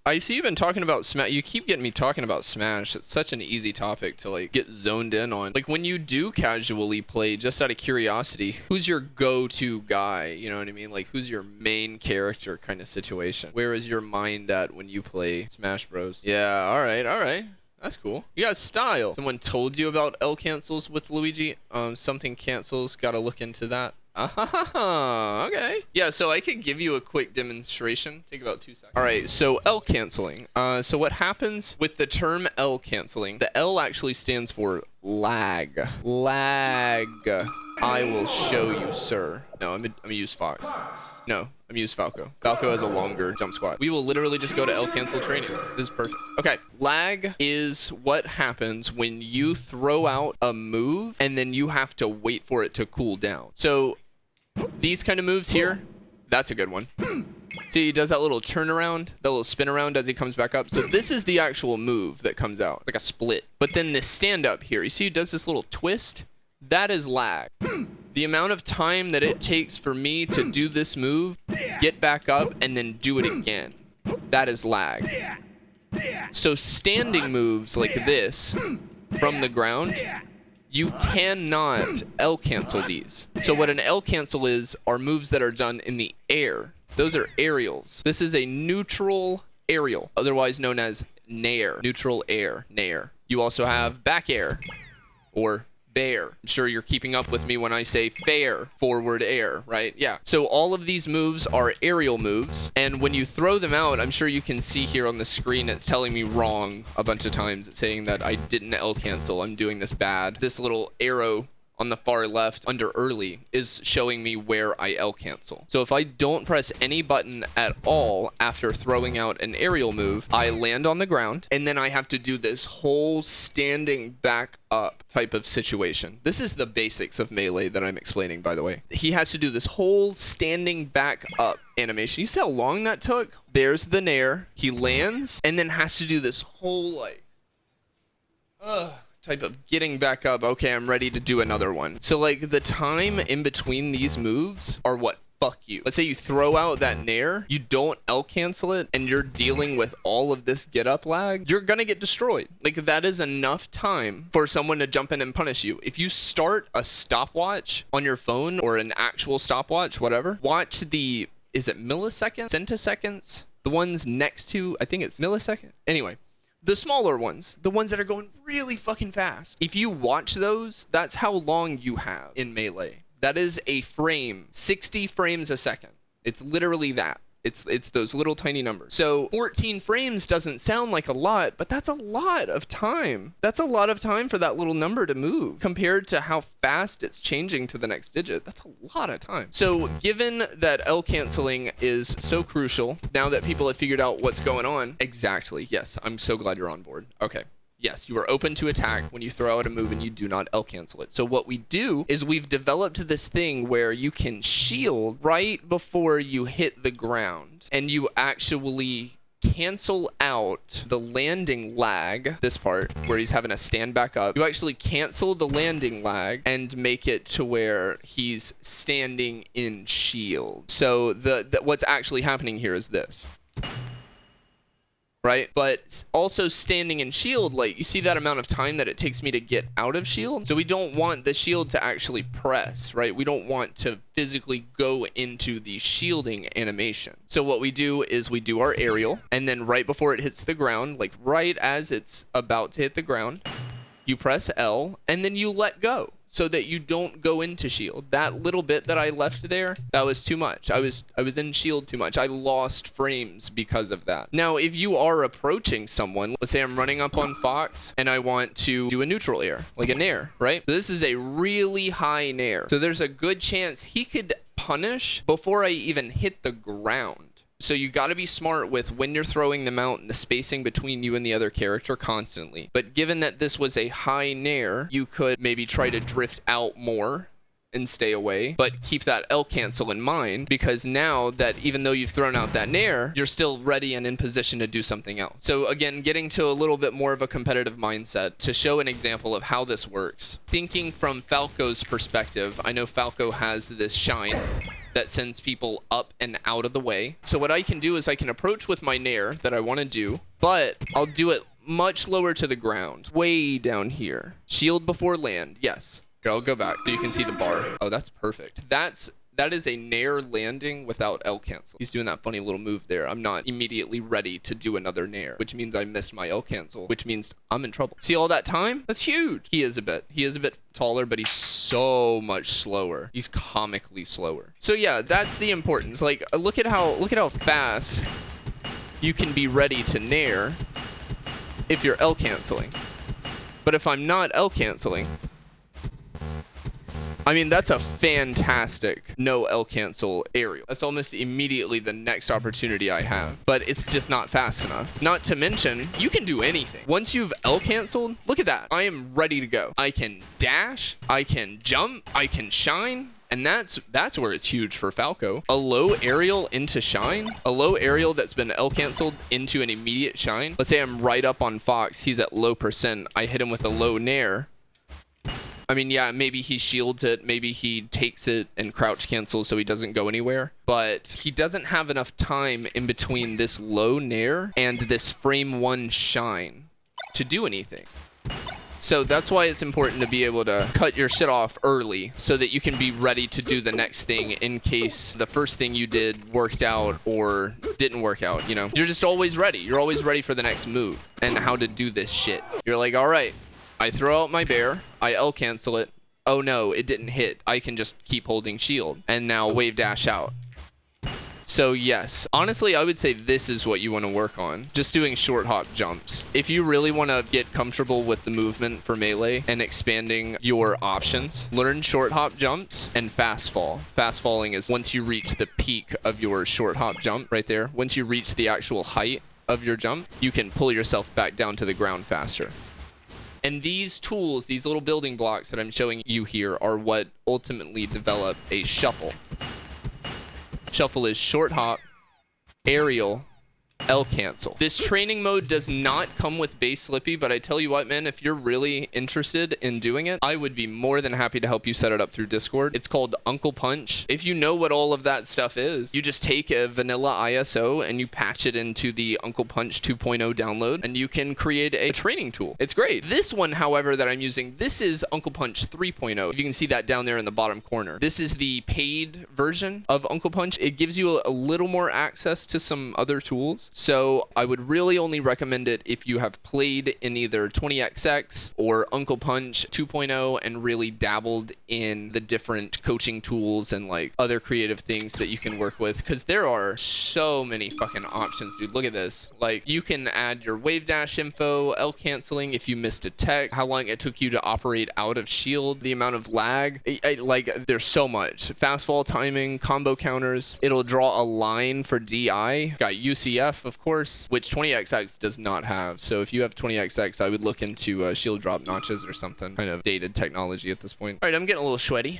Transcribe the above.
I see you've been talking about Smash. You keep getting me talking about Smash. It's such an easy topic to like get zoned in on. Like when you do casually play, just out of curiosity, who's your go-to guy? You know what I mean? Like who's your main character kind of situation? Where is your mind at when you play Smash Bros? Yeah, all right, all right. That's cool. You got style. Someone told you about L cancels with Luigi? Something cancels. Gotta look into that. Okay. Yeah, so I could give you a quick demonstration. Take about 2 seconds. All right, so L canceling. So what happens with the term L canceling? The L actually stands for lag. Lag. I will show you, sir. No, I'm gonna use Fox. No, I'm gonna use Falco. Falco has a longer jump squat. We will literally just go to L cancel training. This is perfect. Okay, lag is what happens when you throw out a move and then you have to wait for it to cool down. So these kind of moves here, that's a good one. See, he does that little turnaround, that little spin around as he comes back up. So this is the actual move that comes out, like a split. But then this stand up here, you see he does this little twist? That is lag. The amount of time that it takes for me to do this move, get back up, and then do it again. That is lag. So standing moves like this from the ground, you cannot L cancel these. So what an L cancel is are moves that are done in the air. Those are aerials. This is a neutral aerial, otherwise known as nair. Neutral air, nair. You also have back air or bear. I'm sure you're keeping up with me when I say fair, forward air, right? Yeah. So all of these moves are aerial moves. And when you throw them out, I'm sure you can see here on the screen, it's telling me wrong a bunch of times. It's saying that I didn't L cancel. I'm doing this bad. This little arrow on the far left under early is showing me where I L cancel. So if I don't press any button at all after throwing out an aerial move, I land on the ground and then I have to do this whole standing back up type of situation. This is the basics of Melee that I'm explaining, by the way. He has to do this whole standing back up animation. You see how long that took? There's the nair. He lands and then has to do this whole like type of getting back up. Okay, I'm ready to do another one. So like the time in between these moves are what fuck you. Let's say you throw out that nair, you don't L cancel it, and you're dealing with all of this get up lag, you're gonna get destroyed. Like that is enough time for someone to jump in and punish you. If you start a stopwatch on your phone or an actual stopwatch, whatever, watch the, is it milliseconds, centiseconds? The ones next to, I think it's millisecond. Anyway, the smaller ones, the ones that are going really fucking fast. If you watch those, that's how long you have in Melee. That is a frame, 60 frames a second. It's literally that. It's those little tiny numbers. So 14 frames doesn't sound like a lot, but that's a lot of time. That's a lot of time for that little number to move compared to how fast it's changing to the next digit. That's a lot of time. So given that L canceling is so crucial, now that people have figured out what's going on, exactly. Yes, I'm so glad you're on board. Okay. Yes, you are open to attack when you throw out a move and you do not L cancel it. So what we do is we've developed this thing where you can shield right before you hit the ground and you actually cancel out the landing lag, this part where he's having to stand back up. You actually cancel the landing lag and make it to where he's standing in shield. So what's actually happening here is this. Right? But also standing in shield, like you see that amount of time that it takes me to get out of shield. So we don't want the shield to actually press, right? We don't want to physically go into the shielding animation. So what we do is we do our aerial, and then right before it hits the ground, like right as it's about to hit the ground, you press L, and then you let go, so that you don't go into shield. That little bit that I left there, that was too much. I was in shield too much. I lost frames because of that. Now, if you are approaching someone, let's say I'm running up on Fox and I want to do a neutral air, like a nair, right? So this is a really high nair. So there's a good chance he could punish before I even hit the ground. So you got to be smart with when you're throwing them out and the spacing between you and the other character constantly. But given that this was a high nair, you could maybe try to drift out more and stay away, but keep that L cancel in mind, because now that even though you've thrown out that nair, you're still ready and in position to do something else. So again, getting to a little bit more of a competitive mindset to show an example of how this works. Thinking from Falco's perspective, I know Falco has this shine. that sends people up and out of the way. So what I can do is I can approach with my nair that I want to do, but I'll do it much lower to the ground, way down here. Shield before land, yes. Here, I'll go back so you can see the bar. Oh, that's perfect. That is a nair landing without L cancel. He's doing that funny little move there. I'm not immediately ready to do another nair, which means I missed my L cancel, which means I'm in trouble. See all that time? That's huge. He is a bit taller, but he's so much slower. He's comically slower. So yeah, that's the importance. Like, look at how fast you can be ready to nair if you're L canceling. But if I'm not L canceling, I mean, that's a fantastic no L cancel aerial. That's almost immediately the next opportunity I have, but it's just not fast enough. Not to mention, you can do anything. Once you've L canceled, look at that. I am ready to go. I can dash, I can jump, I can shine. And that's where it's huge for Falco. A low aerial into shine, a low aerial that's been L canceled into an immediate shine. Let's say I'm right up on Fox. He's at low percent. I hit him with a low nair. I mean, yeah, maybe he shields it. Maybe he takes it and crouch cancels so he doesn't go anywhere. But he doesn't have enough time in between this low nair and this frame 1 shine to do anything. So that's why it's important to be able to cut your shit off early so that you can be ready to do the next thing in case the first thing you did worked out or didn't work out, you know? You're just always ready. You're always ready for the next move and how to do this shit. You're like, all right, I throw out my bear, I L cancel it. Oh no, it didn't hit. I can just keep holding shield and now wave dash out. So yes, honestly, I would say this is what you want to work on. Just doing short hop jumps. If you really want to get comfortable with the movement for melee and expanding your options, learn short hop jumps and fast fall. Fast falling is once you reach the peak of your short hop jump right there. Once you reach the actual height of your jump, you can pull yourself back down to the ground faster. And these tools, these little building blocks that I'm showing you here are what ultimately develop a shuffle. Shuffle is short hop, aerial, L cancel. This training mode does not come with base Slippy, but I tell you what, man, if you're really interested in doing it, I would be more than happy to help you set it up through Discord. It's called UnclePunch. If you know what all of that stuff is, you just take a vanilla ISO and you patch it into the UnclePunch 2.0 download, and you can create a training tool. It's great. This one, however, that I'm using, this is UnclePunch 3.0. You can see that down there in the bottom corner. This is the paid version of UnclePunch. It gives you a little more access to some other tools. So I would really only recommend it if you have played in either 20XX or UnclePunch 2.0 and really dabbled in the different coaching tools and like other creative things that you can work with, because there are so many fucking options, dude. Look at this. Like, you can add your wave dash info, L canceling if you missed a tech, how long it took you to operate out of shield, the amount of lag. Like, there's so much. Fast fall timing, combo counters. It'll draw a line for DI. Got UCF, of course, which 20XX does not have. So if you have 20XX, I would look into shield drop notches or something. Kind of dated technology at this point. All right, I'm getting a little sweaty.